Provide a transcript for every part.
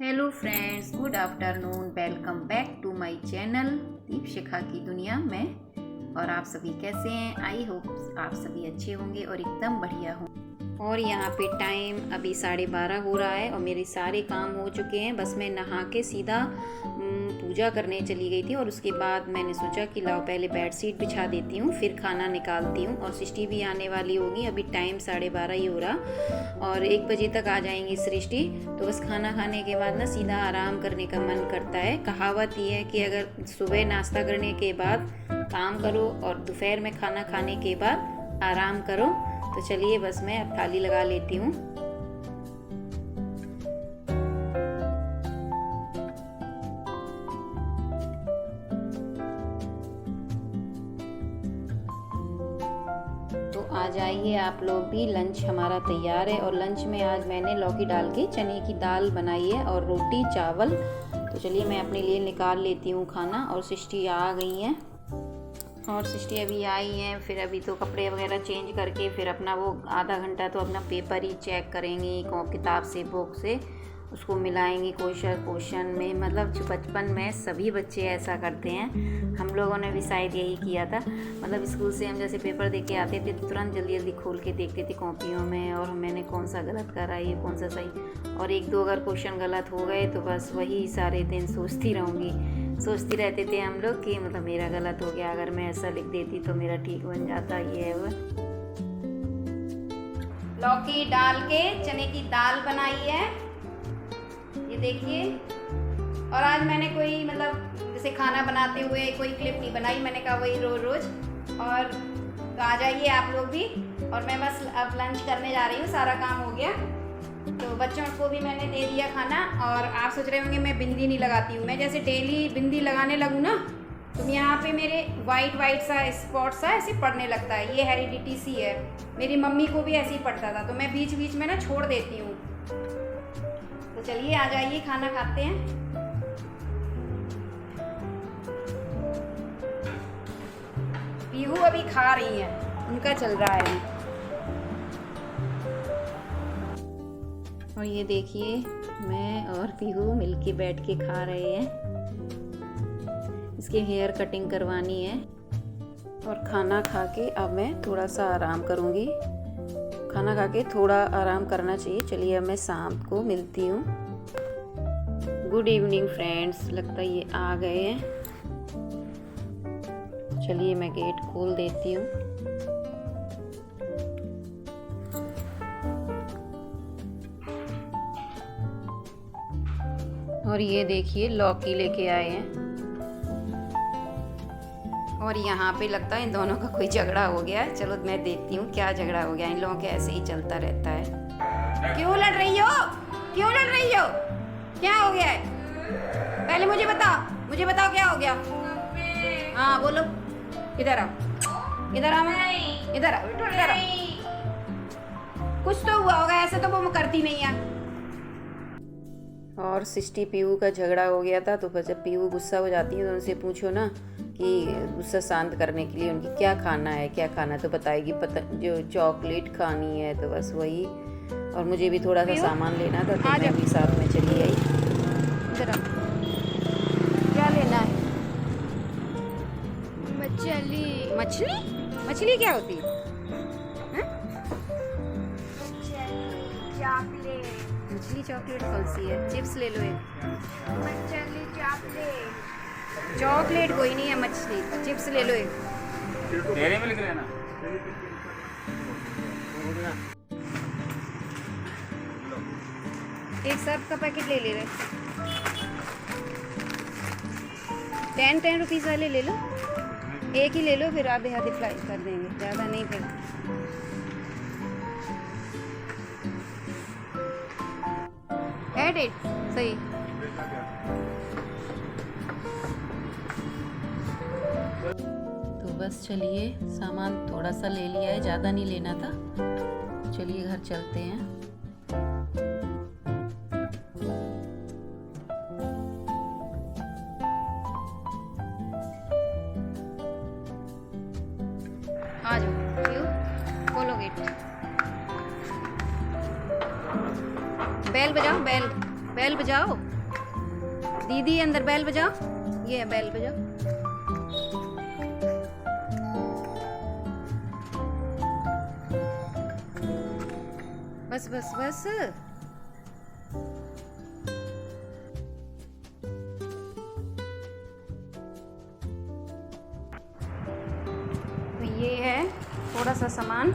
Hello friends, good afternoon. Welcome back to my channel Deepshikha की दुनिया में। और आप सभी कैसे हैं? आई होप आप सभी अच्छे होंगे और एकदम बढ़िया हों। और यहाँ पे टाइम अभी 12:30 हो रहा है और मेरे सारे काम हो चुके हैं। बस मैं नहा के सीधा पूजा करने चली गई थी और उसके बाद मैंने सोचा कि लाओ पहले बेड शीट बिछा देती हूँ, फिर खाना निकालती हूँ। और सृष्टि भी आने वाली होगी। अभी टाइम 12:30 ही हो रहा और 1 बजे तक आ जाएंगी सृष्टि। तो बस खाना खाने के बाद ना सीधा आराम करने का मन करता है। कहावत ये है कि अगर सुबह नाश्ता करने के बाद काम करो और दोपहर में खाना खाने के बाद आराम करो। तो चलिए बस मैं अब थाली लगा लेती हूँ। तो आ जाइए आप लोग भी। लंच हमारा तैयार है और लंच में आज मैंने लौकी डाल के चने की दाल बनाई है और रोटी चावल। तो चलिए मैं अपने लिए निकाल लेती हूँ खाना। और सृष्टि आ गई हैं और सृष्टि अभी आई हैं। फिर अभी तो कपड़े वगैरह चेंज करके फिर अपना वो आधा घंटा तो अपना पेपर ही चेक करेंगी, किताब से बुक से उसको मिलाएंगी क्वेश्चन में। मतलब जो बचपन में सभी बच्चे ऐसा करते हैं, हम लोगों ने भी शायद यही किया था। मतलब स्कूल से हम जैसे पेपर दे के आते थे तो तुरंत जल्दी जल्दी खोल के देखते थे कॉपियों में और मैंने कौन सा गलत करा, ये कौन सा सही। और 1-2 अगर क्वेश्चन गलत हो गए तो बस वही सारे दिन सोचती रहते थे हम लोग कि मतलब मेरा गलत हो गया, अगर मैं ऐसा लिख देती तो मेरा ठीक बन जाता। ये है वो लौकी डाल के चने की दाल बनाई है, ये देखिए। और आज मैंने कोई मतलब जैसे खाना बनाते हुए कोई क्लिप नहीं बनाई, मैंने कहा वही रोज। और तो आ जाइए आप लोग भी। और मैं बस अब लंच करने जा रही हूँ, सारा काम हो गया। तो बच्चों को भी मैंने दे दिया खाना। और आप सोच रहे होंगे मैं बिंदी नहीं लगाती हूँ। मैं जैसे डेली बिंदी लगाने लगूँ ना तो यहाँ पे मेरे वाइट सा स्पॉट सा ऐसे पड़ने लगता है। ये हेरिडिटी सी है, मेरी मम्मी को भी ऐसे ही पड़ता था। तो मैं बीच बीच में ना छोड़ देती हूँ। तो चलिए आ जाइए, खाना खाते हैं। पीहू अभी खा रही हैं, उनका चल रहा है। और ये देखिए मैं और पीहू मिलके बैठ के खा रहे हैं। इसके हेयर कटिंग करवानी है। और खाना खा के अब मैं थोड़ा सा आराम करूँगी। खाना खा के थोड़ा आराम करना चाहिए। चलिए अब मैं शाम को मिलती हूँ। गुड इवनिंग फ्रेंड्स, लगता है ये आ गए हैं। चलिए मैं गेट खोल देती हूँ। और ये देखिए लौकी लेके आए हैं। और यहाँ पे लगता है इन दोनों का कोई झगड़ा हो गया है। चलो मैं देखती हूँ क्या झगड़ा हो गया। इन लोगों के ऐसे ही चलता रहता है। क्यों लड़ रही हो? क्यों लड़ रही हो? क्या हो गया है? पहले मुझे बताओ क्या हो गया। हाँ बोलो। इधर आओ, इधर आओ, इधर आओ, इधर आओ। कुछ तो हुआ होगा, ऐसे तो वो करती नहीं है। और सृष्टि पीहू का झगड़ा हो गया था। तो फिर जब पीहू गुस्सा हो जाती है तो उनसे पूछो ना कि गुस्सा शांत करने के लिए उनकी क्या खाना है तो बताएगी जो चॉकलेट खानी है। तो बस वही। और मुझे भी थोड़ा सा सामान लेना था तो मैं भी साथ में चली आई। क्या लेना है? मछली क्या होती है? मछली चॉकलेट कौन सी है? चिप्स ले लो एक। मछली चॉकलेट कोई नहीं है, मछली चिप्स ले लो एक। डेयरी मिल्क लेना। एक सर्फ का पैकेट ले रहे। 10 रुपीज़ वाले ले लो, एक ही ले लो, फिर आधे फ्राई कर देंगे, ज़्यादा नहीं। फिर एड इट सही। तो बस चलिए सामान थोड़ा सा ले लिया है, ज़्यादा नहीं लेना था। चलिए घर चलते हैं। आ जाओ, क्यों खोलो गेट। बेल बजाओ, बेल बेल बजाओ दीदी, अंदर बेल बजाओ। ये है बेल बजाओ। बस बस बस। तो ये है थोड़ा सा सामान।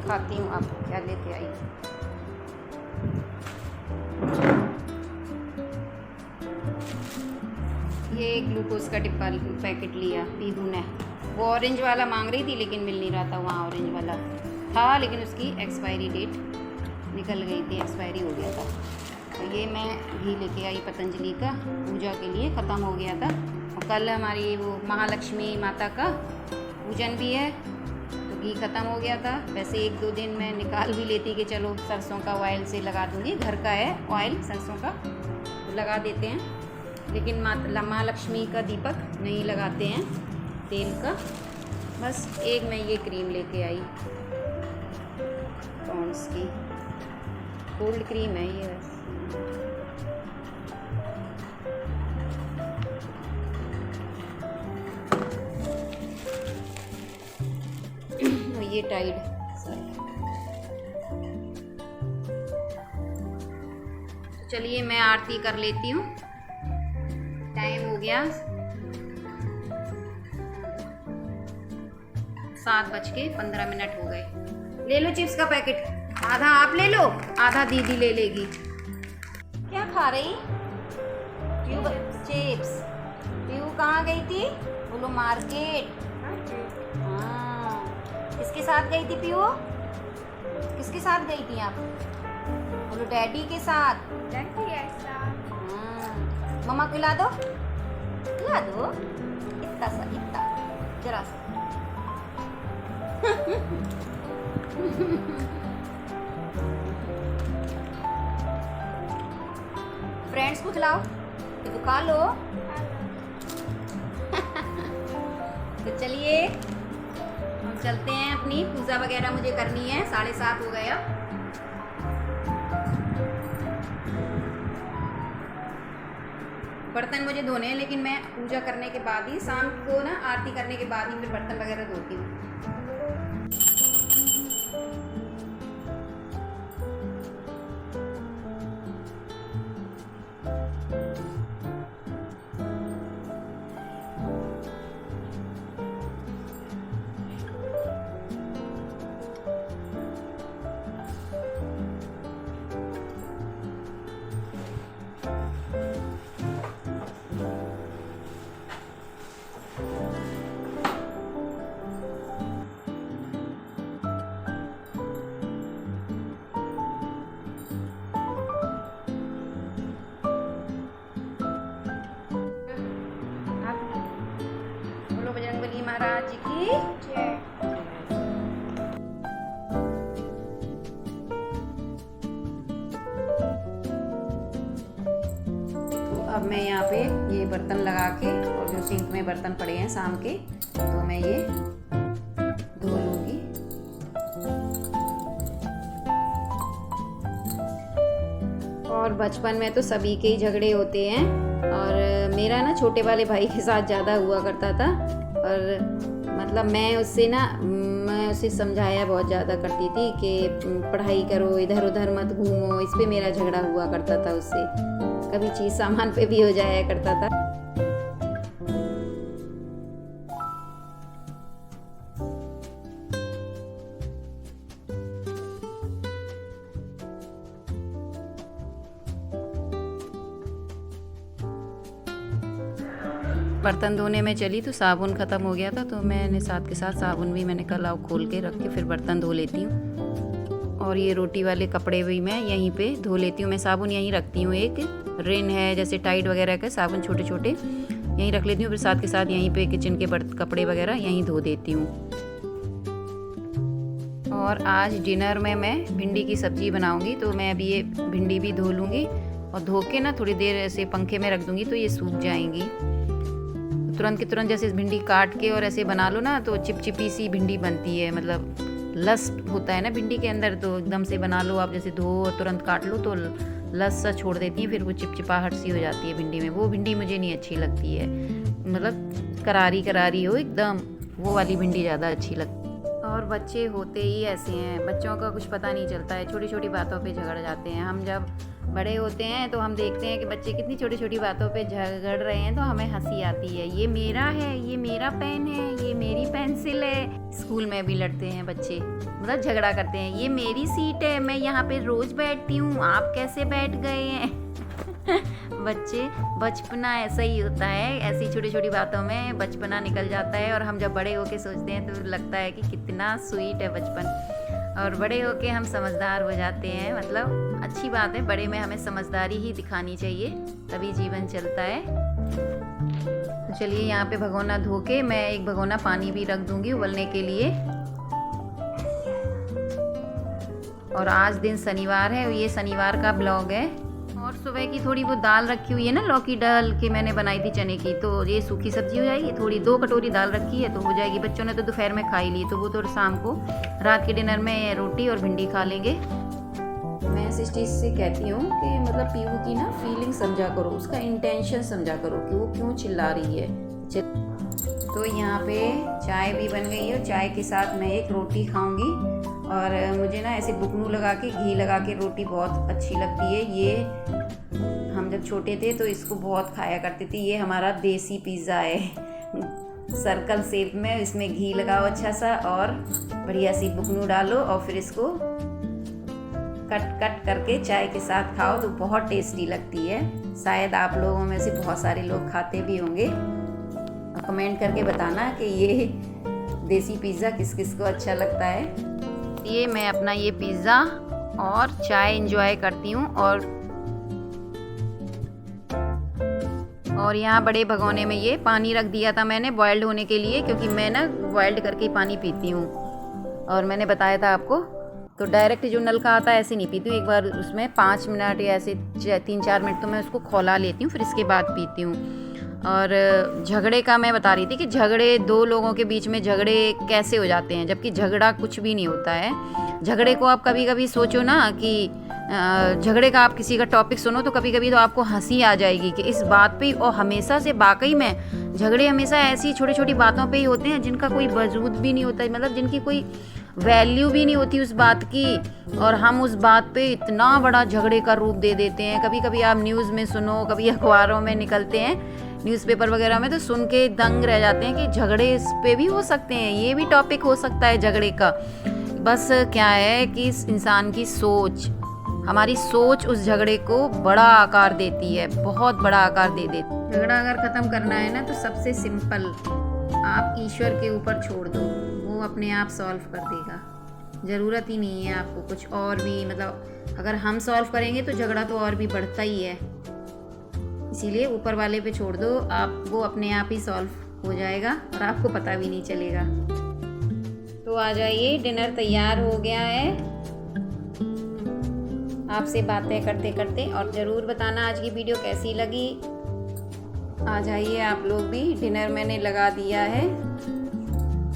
दिखाती हूँ आपको क्या लेके आई। ये ग्लूकोज का डिब्बा पैकेट लिया पीहू ने। वो ऑरेंज वाला मांग रही थी लेकिन मिल नहीं रहा था, वहाँ ऑरेंज वाला था लेकिन उसकी एक्सपायरी डेट निकल गई थी, एक्सपायरी हो गया था। तो ये मैं घी लेके आई पतंजलि का, पूजा के लिए ख़त्म हो गया था। और कल हमारी वो महालक्ष्मी माता का पूजन भी है तो घी ख़त्म हो गया था। वैसे 1-2 दिन मैं निकाल भी लेती कि चलो सरसों का ऑयल से लगा दूँगी, घर का है ऑयल सरसों का तो लगा देते हैं। लेकिन माँ लक्ष्मी का दीपक नहीं लगाते हैं तेल का। बस एक मैं ये क्रीम लेके आई पॉन्ड्स की, कोल्ड क्रीम है ये। बस ये टाइड तो चलिए मैं आरती कर लेती हूँ। टाइम हो गया 7:15 हो गए। ले लो चिप्स का पैकेट, आधा आप ले लो, आधा दीदी ले लेगी। क्या खा रही? चिप्स। पीयू कहाँ गई थी? बोलो मार्केट। हाँ, किसके साथ गई थी पीयू? किसके साथ गई थी आप? बोलो डैडी के साथ। मम्मा खिला दो, खिला दो, इतना सा, इतना जरा सा। फ्रेंड्स को खिलाओ, ये तो खा लो। तो चलिए हम चलते हैं, अपनी पूजा वगैरह मुझे करनी है। 7:30 हो गया। बर्तन मुझे धोने हैं लेकिन मैं पूजा करने के बाद ही, शाम को ना आरती करने के बाद ही फिर बर्तन वगैरह धोती हूँ। बजरंगबली महाराज की जय। तो अब मैं यहाँ पे ये बर्तन लगा के, और जो सिंक में बर्तन पड़े हैं शाम के, तो मैं ये धो लूँगी। और बचपन में तो सभी के ही झगड़े होते हैं, और मेरा ना छोटे वाले भाई के साथ ज़्यादा हुआ करता था। और मतलब मैं उसे समझाया बहुत ज़्यादा करती थी कि पढ़ाई करो, इधर उधर मत घूमो। इस पे मेरा झगड़ा हुआ करता था उससे, कभी चीज़ सामान पे भी हो जाया करता था। बर्तन धोने में चली तो साबुन ख़त्म हो गया था, तो मैंने साथ के साथ साबुन भी मैंने कल खोल के रख के फिर बर्तन धो लेती हूँ। और ये रोटी वाले कपड़े भी मैं यहीं पे धो लेती हूँ। मैं साबुन यहीं रखती हूँ, एक रिन है जैसे टाइड वगैरह के साबुन छोटे छोटे यहीं रख लेती हूँ। फिर साथ के साथ यहीं पे किचन के कपड़े वगैरह यहीं धो देती हूँ। और आज डिनर में मैं भिंडी की सब्ज़ी बनाऊँगी, तो मैं अभी ये भिंडी भी धो लूँगी और धो के ना थोड़ी देर ऐसे पंखे में रख दूँगी तो ये सूख जाएंगी। तुरंत के तुरंत जैसे भिंडी काट के और ऐसे बना लो ना तो चिपचिपी सी भिंडी बनती है, मतलब लस्ट होता है ना भिंडी के अंदर, तो एकदम से बना लो आप, जैसे धो और तुरंत काट लो तो लस सा छोड़ देती है, फिर वो चिपचिपाहट सी हो जाती है भिंडी में। वो भिंडी मुझे नहीं अच्छी लगती है, मतलब करारी करारी हो एकदम, वो वाली भिंडी ज़्यादा अच्छी लगती है। और बच्चे होते ही ऐसे हैं, बच्चों का कुछ पता नहीं चलता है, छोटी छोटी बातों पे झगड़ जाते हैं। हम जब बड़े होते हैं तो हम देखते हैं कि बच्चे कितनी छोटी छोटी बातों पे झगड़ रहे हैं, तो हमें हंसी आती है, ये मेरा है, ये मेरा पेन है, ये मेरी पेंसिल है। स्कूल में भी लड़ते हैं बच्चे, मतलब झगड़ा करते हैं, ये मेरी सीट है, मैं यहाँ पे रोज बैठती हूँ, आप कैसे बैठ गए हैं। बच्चे, बचपना ऐसा ही होता है, ऐसी छोटी छोटी बातों में बचपना निकल जाता है, और हम जब बड़े होके सोचते हैं तो लगता है कि कितना स्वीट है बचपन। और बड़े होके हम समझदार हो जाते हैं, मतलब अच्छी बात है, बड़े में हमें समझदारी ही दिखानी चाहिए, तभी जीवन चलता है। तो चलिए यहाँ पे भगोना धो के मैं एक भगोना पानी भी रख दूंगी उबलने के लिए। और आज दिन शनिवार है, ये शनिवार का ब्लॉग है। और सुबह की थोड़ी वो दाल रखी हुई है ना, लौकी डाल के मैंने बनाई थी चने की, तो ये सूखी सब्जी हो जाएगी। थोड़ी 2 कटोरी दाल रखी है तो हो जाएगी। बच्चों ने तो दोपहर में खा ही ली, तो वो तो शाम को रात के डिनर में रोटी और भिंडी खा लेंगे। मैं सिस्टी से कहती हूँ कि मतलब पीहू की ना फीलिंग समझा करो, उसका इंटेंशन समझा करो कि वो क्यों चिल्ला रही है। तो यहाँ पे चाय भी बन गई है, चाय के साथ मैं एक रोटी खाऊंगी। और मुझे ना ऐसे बुकनू लगा के घी लगा के रोटी बहुत अच्छी लगती है। ये हम जब छोटे थे तो इसको बहुत खाया करते थे। ये हमारा देसी पिज़्ज़ा है, सर्कल शेप में, इसमें घी लगाओ अच्छा सा और बढ़िया सी बुकनू डालो और फिर इसको कट कट करके चाय के साथ खाओ तो बहुत टेस्टी लगती है। शायद आप लोगों में से बहुत सारे लोग खाते भी होंगे। कमेंट करके बताना कि ये देसी पिज़्ज़ा किस किस को अच्छा लगता है। ये मैं अपना ये पिज़्ज़ा और चाय एंजॉय करती हूँ। और यहाँ बड़े भगोने में ये पानी रख दिया था मैंने बॉइल्ड होने के लिए, क्योंकि मैं ना बॉइल्ड करके ही पानी पीती हूँ। और मैंने बताया था आपको, तो डायरेक्ट जो नल का आता है ऐसे नहीं पीती हूँ, एक बार उसमें 5 मिनट या ऐसे 3-4 मिनट तो मैं उसको खौला लेती हूँ, फिर इसके बाद पीती हूँ। और झगड़े का मैं बता रही थी कि झगड़े, 2 लोगों के बीच में झगड़े कैसे हो जाते हैं, जबकि झगड़ा कुछ भी नहीं होता है। झगड़े को आप कभी कभी सोचो ना कि झगड़े का आप किसी का टॉपिक सुनो तो कभी कभी तो आपको हंसी आ जाएगी कि इस बात पे, और हमेशा से वाकई में झगड़े हमेशा ऐसी छोटी छोटी बातों पे ही होते हैं जिनका कोई वजूद भी नहीं होता है, मतलब जिनकी कोई वैल्यू भी नहीं होती उस बात की, और हम उस बात पे इतना बड़ा झगड़े का रूप दे देते हैं। कभी कभी आप न्यूज़ में सुनो, कभी अखबारों में निकलते हैं, न्यूज़पेपर वगैरह में, तो सुन के दंग रह जाते हैं कि झगड़े इस पे भी हो सकते हैं, ये भी टॉपिक हो सकता है झगड़े का। बस क्या है कि इस इंसान की सोच, हमारी सोच उस झगड़े को बड़ा आकार देती है, बहुत बड़ा आकार दे देती है। झगड़ा अगर ख़त्म करना है ना तो सबसे सिंपल, आप ईश्वर के ऊपर छोड़ दो, वो अपने आप सॉल्व कर देगा। ज़रूरत ही नहीं है आपको कुछ और भी, मतलब अगर हम सॉल्व करेंगे तो झगड़ा तो और भी बढ़ता ही है। इसीलिए ऊपर वाले पे छोड़ दो, आप वो अपने आप ही सॉल्व हो जाएगा और आपको पता भी नहीं चलेगा। तो आ जाइए, डिनर तैयार हो गया है। आपसे बातें करते करते, और ज़रूर बताना आज की वीडियो कैसी लगी। आ जाइए आप लोग भी, डिनर मैंने लगा दिया है,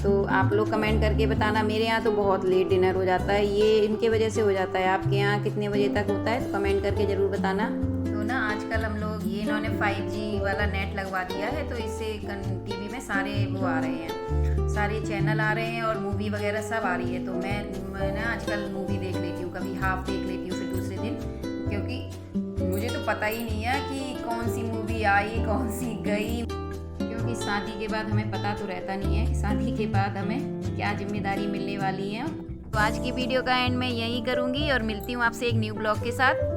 तो आप लोग कमेंट करके बताना। मेरे यहाँ तो बहुत लेट डिनर हो जाता है, ये इनके वजह से हो जाता है। आपके यहाँ कितने बजे तक होता है तो कमेंट करके ज़रूर बताना। तो ना आजकल हम लोग, ये इन्होंने 5G वाला नेट लगवा दिया है, तो इससे टीवी में सारे वो आ रहे हैं, सारे चैनल आ रहे हैं और मूवी वगैरह सब आ रही है। तो मैं ना आजकल मूवी देख लेती हूँ, कभी हाफ देख लेती हूँ, फिर दूसरे दिन, क्योंकि मुझे तो पता ही नहीं है कि कौन सी मूवी आई, कौन सी गई, क्योंकि शादी के बाद हमें पता तो रहता नहीं है कि शादी के बाद हमें क्या जिम्मेदारी मिलने वाली है। तो आज की वीडियो का एंड मैं यही करूँगी और मिलती हूँ आपसे एक न्यू ब्लॉग के साथ।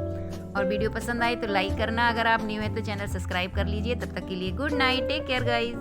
और वीडियो पसंद आई तो लाइक करना, अगर आप न्यू है तो चैनल सब्सक्राइब कर लीजिए। तब तक के लिए good night, take care guys.